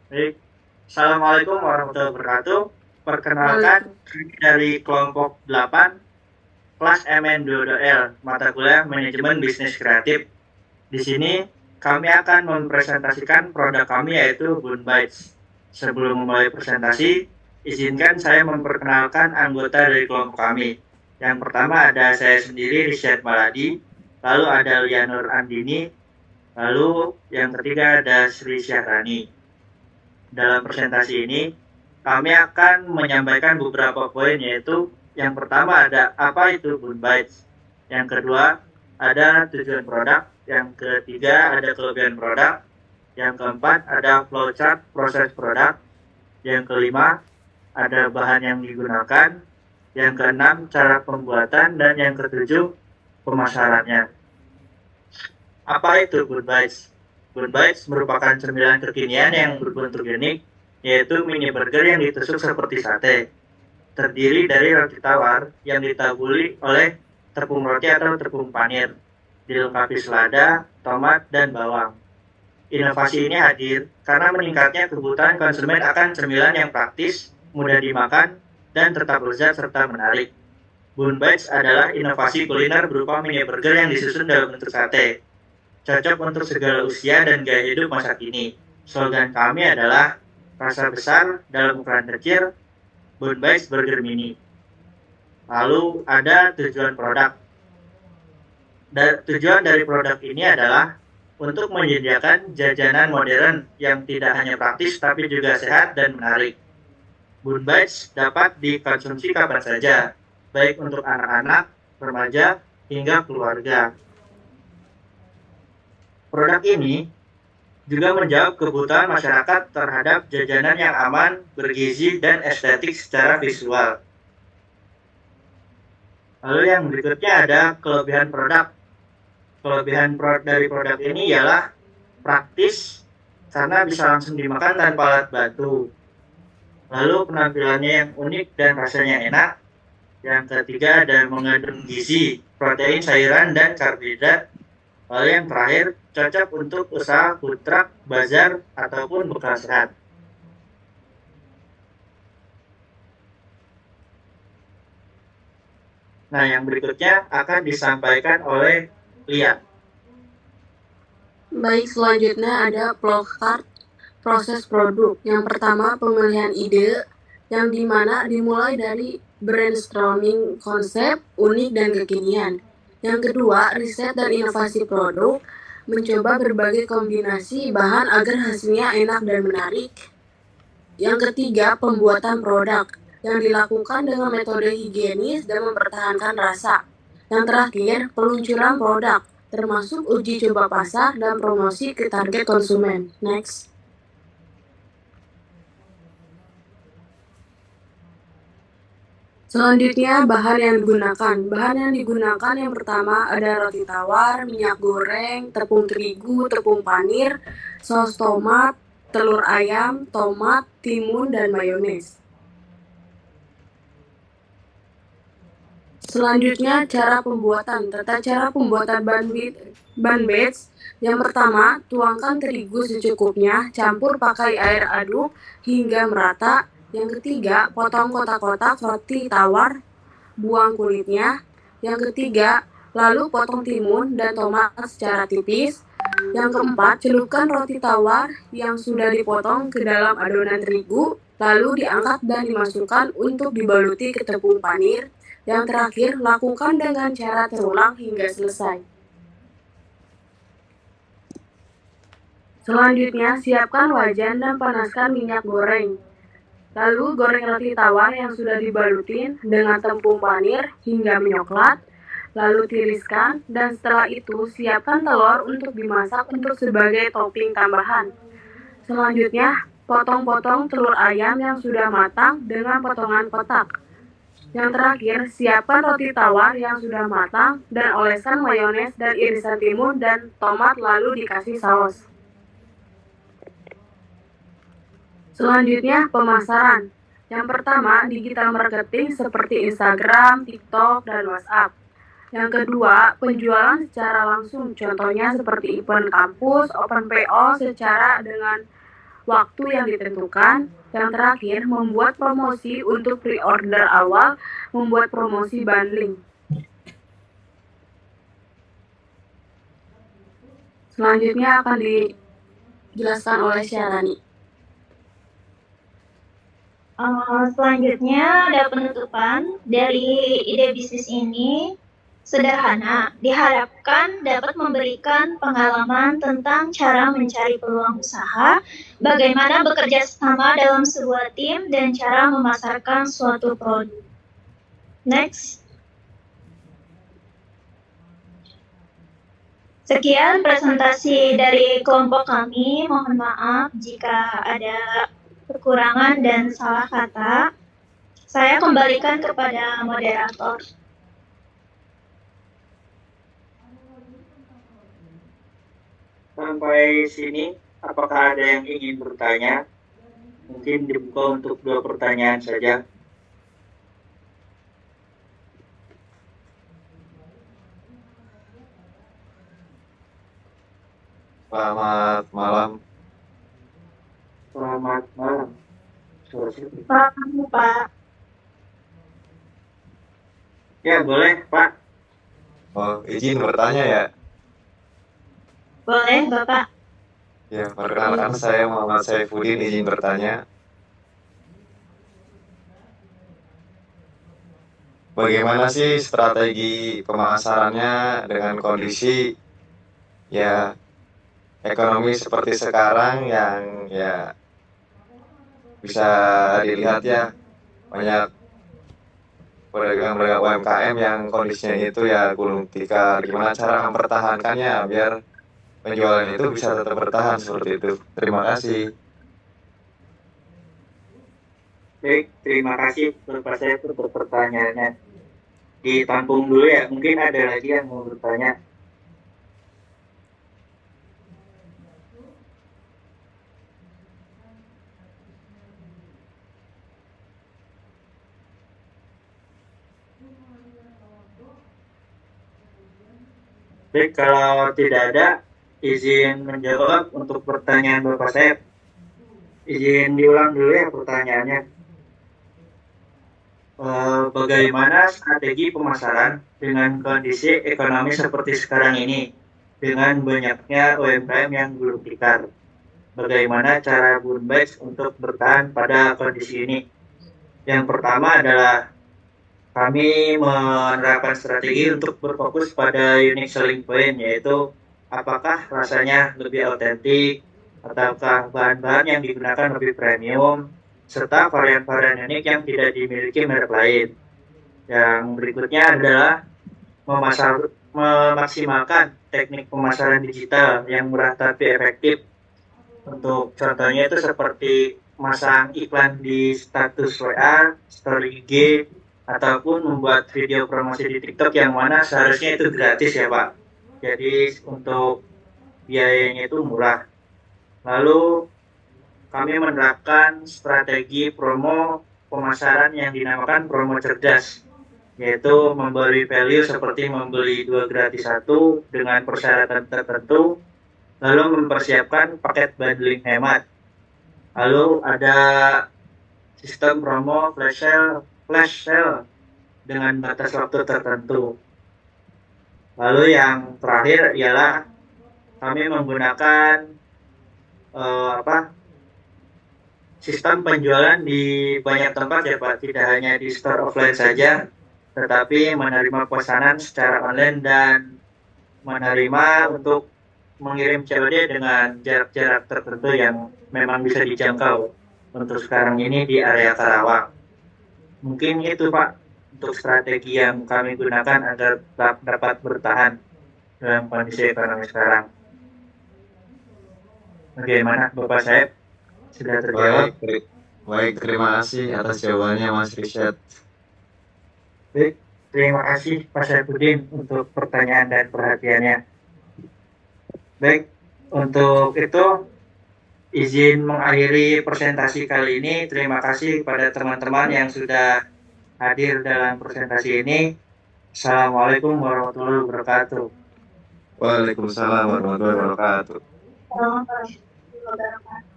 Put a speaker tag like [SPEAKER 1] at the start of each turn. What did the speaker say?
[SPEAKER 1] Baik, Assalamualaikum warahmatullahi wabarakatuh. Perkenalkan,
[SPEAKER 2] Waalaikumsalam.
[SPEAKER 1] kami dari kelompok 8, kelas MN22L, mata kuliah Manajemen Bisnis Kreatif. Di sini, kami akan mempresentasikan produk kami yaitu Bun Bites. Sebelum memulai presentasi, izinkan saya memperkenalkan anggota dari kelompok kami. Yang pertama ada saya sendiri, Risyad Maladi, lalu ada Lianur Andini, lalu yang ketiga ada Sri Syahrani. Dalam presentasi ini, kami akan menyampaikan beberapa poin, yaitu yang pertama ada apa itu Bun Bites, yang kedua ada tujuan produk, yang ketiga ada kelebihan produk, yang keempat ada flowchart proses produk, yang kelima ada bahan yang digunakan, yang keenam cara pembuatan, dan yang ketujuh pemasarannya. Apa itu Bun Bites? Bun Bites merupakan cemilan kekinian yang berbentuk unik, yaitu mini burger yang ditusuk seperti sate. Terdiri dari roti tawar yang ditaburi oleh tepung roti atau tepung panir, dilengkapi selada, tomat, dan bawang. Inovasi ini hadir karena meningkatnya kebutuhan konsumen akan cemilan yang praktis, mudah dimakan, dan tetap lezat serta menarik. Bun Bites adalah inovasi kuliner berupa mini burger yang disusun dalam bentuk sate, cocok untuk segala usia dan gaya hidup masa kini. Slogan kami adalah rasa besar dalam ukuran kecil, Bun Bites Burger Mini. Lalu ada tujuan produk. Tujuan dari produk ini adalah untuk menyediakan jajanan modern yang tidak hanya praktis tapi juga sehat dan menarik. Bun Bites dapat dikonsumsi kapan saja, baik untuk anak-anak, remaja, hingga keluarga. Produk ini juga menjawab kebutuhan masyarakat terhadap jajanan yang aman, bergizi, dan estetik secara visual. Lalu yang berikutnya ada kelebihan produk. Kelebihan dari produk ini ialah praktis karena bisa langsung dimakan tanpa alat bantu. Lalu penampilannya yang unik dan rasanya enak. Yang ketiga ada mengandung gizi, protein, sayuran, dan karbohidrat. Lalu yang terakhir, cocok untuk usaha food truck, bazar, ataupun bekal sehat. Nah, yang berikutnya akan disampaikan oleh Lia.
[SPEAKER 2] Baik, selanjutnya ada flowchart proses produk. Yang pertama, pemilihan ide, yang dimana dimulai dari brainstorming konsep unik dan kekinian. Yang kedua, riset dan inovasi produk, mencoba berbagai kombinasi bahan agar hasilnya enak dan menarik. Yang ketiga, pembuatan produk, yang dilakukan dengan metode higienis dan mempertahankan rasa. Yang terakhir, peluncuran produk, termasuk uji coba pasar dan promosi ke target konsumen. Next. Selanjutnya, bahan yang digunakan. Bahan yang digunakan yang pertama ada roti tawar, minyak goreng, tepung terigu, tepung panir, saus tomat, telur ayam, tomat, timun, dan mayones. Selanjutnya, cara pembuatan. Tata cara pembuatan ban batch. Yang pertama, tuangkan terigu secukupnya, campur pakai air aduk hingga merata. Yang ketiga, potong kotak-kotak roti tawar, buang kulitnya. Yang ketiga, lalu potong timun dan tomat secara tipis. Yang keempat, celupkan roti tawar yang sudah dipotong ke dalam adonan terigu, lalu diangkat dan dimasukkan untuk dibaluti ke tepung panir. Yang terakhir, lakukan dengan cara terulang hingga selesai. Selanjutnya, siapkan wajan dan panaskan minyak goreng. Lalu goreng roti tawar yang sudah dibalutin dengan tepung panir hingga menyoklat. Lalu tiriskan, dan setelah itu siapkan telur untuk dimasak untuk sebagai topping tambahan. Selanjutnya, potong-potong telur ayam yang sudah matang dengan potongan kotak. Yang terakhir, siapkan roti tawar yang sudah matang dan oleskan mayones dan irisan timun dan tomat lalu dikasih saus. Selanjutnya, pemasaran. Yang pertama, digital marketing seperti Instagram, TikTok, dan WhatsApp. Yang kedua, penjualan secara langsung, contohnya seperti event kampus, open PO secara dengan waktu yang ditentukan. Yang terakhir, membuat promosi untuk pre-order awal, membuat promosi bundling. Selanjutnya akan dijelaskan oleh Syarani.
[SPEAKER 3] Selanjutnya ada penutupan dari ide bisnis ini. Sederhana, diharapkan dapat memberikan pengalaman tentang cara mencari peluang usaha, bagaimana bekerja sama dalam sebuah tim, dan cara memasarkan suatu produk. Next. Sekian presentasi dari kelompok kami. Mohon maaf jika ada kekurangan dan salah kata. Saya kembalikan kepada moderator.
[SPEAKER 1] Sampai sini, apakah ada yang ingin bertanya? Mungkin dibuka untuk 2 pertanyaan saja.
[SPEAKER 4] Selamat malam.
[SPEAKER 1] Selamat malam.
[SPEAKER 3] Pak.
[SPEAKER 1] Ya, boleh, Pak.
[SPEAKER 4] Oh, izin bertanya ya.
[SPEAKER 3] Boleh, Bapak.
[SPEAKER 4] Ya, perkenalkan saya Muhammad Saifuddin, izin bertanya. Bagaimana sih strategi pemasarannya dengan kondisi ya ekonomi seperti sekarang yang ya bisa dilihat ya banyak pedagang-pedagang UMKM yang kondisinya itu ya gulung tikar. Gimana cara mempertahankannya biar penjualan itu bisa tetap bertahan seperti itu. Terima kasih.
[SPEAKER 1] Baik, terima kasih Bapak saya untuk pertanyaannya. Ditampung dulu ya, mungkin ada lagi yang mau bertanya. Baik, kalau tidak ada, izin menjawab untuk pertanyaan Bapak saya. Izin diulang dulu ya pertanyaannya. Bagaimana strategi pemasaran dengan kondisi ekonomi seperti sekarang ini, dengan banyaknya UMKM yang gulung tikar? Bagaimana cara Bunbikes untuk bertahan pada kondisi ini? Yang pertama adalah kami menerapkan strategi untuk berfokus pada unique selling point, yaitu apakah rasanya lebih otentik, ataukah bahan-bahan yang digunakan lebih premium, serta varian-varian unik yang tidak dimiliki merek lain. Yang berikutnya adalah memaksimalkan teknik pemasaran digital yang murah tapi efektif. Untuk contohnya itu seperti masang iklan di status WA, story IG, ataupun membuat video promosi di TikTok yang mana seharusnya itu gratis ya Pak. Jadi untuk biayanya itu murah. Lalu kami menerapkan strategi promo pemasaran yang dinamakan promo cerdas, yaitu memberi value seperti membeli 2 gratis 1 dengan persyaratan tertentu, lalu mempersiapkan paket bundling hemat. Lalu ada sistem promo flash sale dengan batas waktu tertentu. Lalu yang terakhir ialah kami menggunakan sistem penjualan di banyak tempat ya Pak, tidak hanya di store offline saja, tetapi menerima pesanan secara online dan menerima untuk mengirim COD dengan jarak-jarak tertentu yang memang bisa dijangkau untuk sekarang ini di area Karawang. Mungkin itu Pak untuk strategi yang kami gunakan agar dapat bertahan dalam kondisi ekonomi sekarang. Bagaimana Bapak Saib? Sudah terjawab?
[SPEAKER 4] Baik, terima kasih atas jawabannya Mas Risyad.
[SPEAKER 1] Baik, terima kasih Pak Saifuddin untuk pertanyaan dan perhatiannya. Baik, untuk itu izin mengakhiri presentasi kali ini. Terima kasih kepada teman-teman yang sudah hadir dalam presentasi ini. Assalamualaikum warahmatullahi wabarakatuh.
[SPEAKER 4] Waalaikumsalam warahmatullahi wabarakatuh.
[SPEAKER 3] Warahmatullahi wabarakatuh.